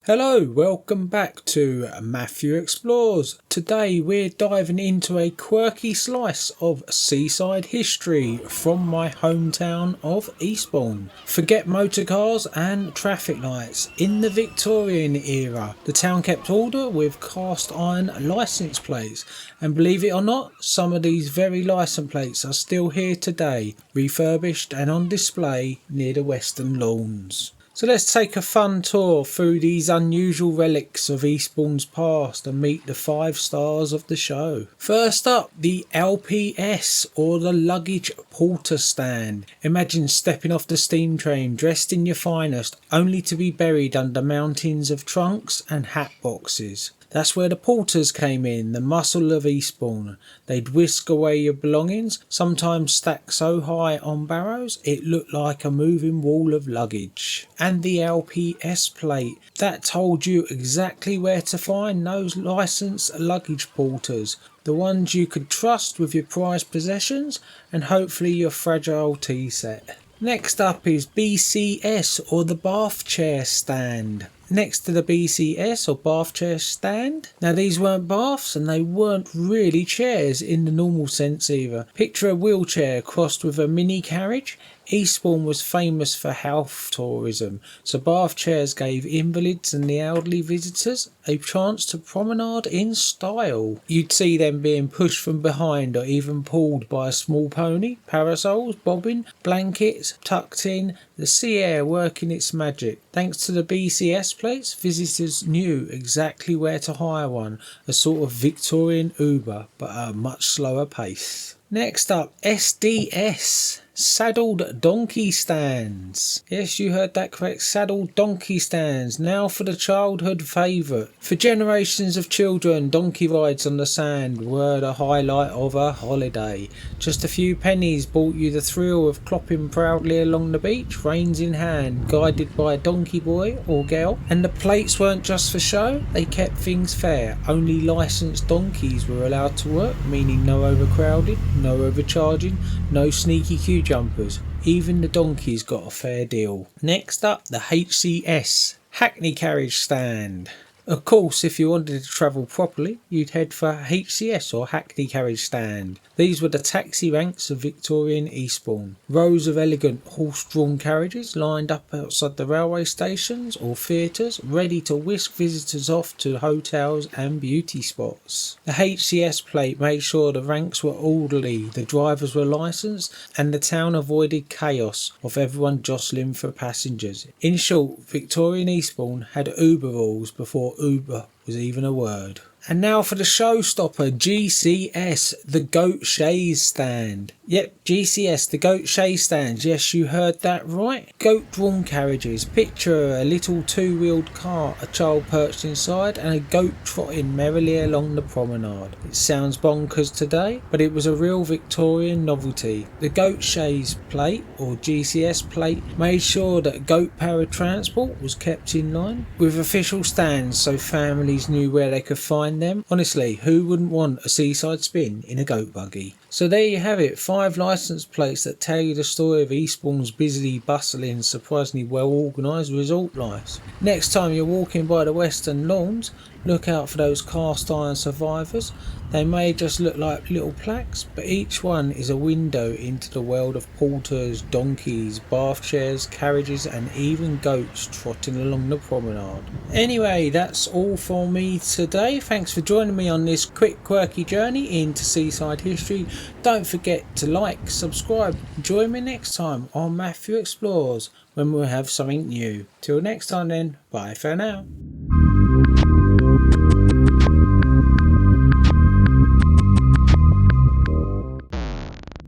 Hello, welcome back to Matthew Explores. Today we're diving into a quirky slice of seaside history from my hometown of Eastbourne. Forget motor cars and traffic lights. In the Victorian era, the town kept order with cast iron licence plates, and believe it or not, some of these very licence plates are still here today, refurbished and on display near the Western Lawns. So let's take a fun tour through these unusual relics of Eastbourne's past and meet the 5 stars of the show. First up, the LPS, or the Luggage Porter Stand. Imagine stepping off the steam train dressed in your finest, only to be buried under mountains of trunks and hat boxes. That's where the porters came in, the muscle of Eastbourne. They'd whisk away your belongings, sometimes stacked so high on barrows it looked like a moving wall of luggage. And the LPS plate, that told you exactly where to find those licensed luggage porters. The ones you could trust with your prized possessions and hopefully your fragile tea set. Next up is BCS, or the Bath Chair Stand. Next to the BCS, or bath chair stand. Now these weren't baths and they weren't really chairs in the normal sense either. Picture a wheelchair crossed with a mini carriage. Eastbourne was famous for health tourism, so bath chairs gave invalids and the elderly visitors a chance to promenade in style. You'd see them being pushed from behind or even pulled by a small pony, parasols bobbing, blankets tucked in, the sea air working its magic. Thanks to the BCS plates, visitors knew exactly where to hire one, a sort of Victorian Uber, but at a much slower pace. Next up, SDS. Saddled donkey stands. Yes, you heard that correct. Saddled donkey stands. Now for the childhood favourite. For generations of children, donkey rides on the sand were the highlight of a holiday. Just a few pennies bought you the thrill of clopping proudly along the beach, reins in hand, guided by a donkey boy or girl. And the plates weren't just for show, they kept things fair. Only licensed donkeys were allowed to work, meaning no overcrowding, no overcharging, no sneaky queue jumpers. Even the donkeys got a fair deal. Next up, the HCS, Hackney Carriage Stand. Of course, if you wanted to travel properly, you'd head for HCS, or Hackney Carriage Stand. These were the taxi ranks of Victorian Eastbourne. Rows of elegant horse-drawn carriages lined up outside the railway stations or theatres, ready to whisk visitors off to hotels and beauty spots. The HCS plate made sure the ranks were orderly, the drivers were licensed, and the town avoided chaos of everyone jostling for passengers. In short, Victorian Eastbourne had Uber rules before Uber was even a word. And now for the showstopper, GCS, the Goat Chaise Stand. Yep, GCS, the Goat Chaise Stands. Yes, you heard that right. Goat-drawn carriages. Picture a little two-wheeled cart, a child perched inside, and a goat trotting merrily along the promenade. It sounds bonkers today, but it was a real Victorian novelty. The Goat Chaise plate, or GCS plate, made sure that goat-powered transport was kept in line, with official stands so families knew where they could find them. Honestly, who wouldn't want a seaside spin in a goat buggy? So there you have it, 5 licence plates that tell you the story of Eastbourne's busy, bustling, surprisingly well organised resort life. Next time you're walking by the Western Lawns, look out for those cast iron survivors. They may just look like little plaques, but each one is a window into the world of porters, donkeys, bath chairs, carriages and even goats trotting along the promenade. Anyway, that's all for me today. Thanks for joining me on this quick quirky journey into seaside history. Don't forget to like, subscribe. Join me next time on Matthew Explores when we'll have something new. Till next time then, bye for now.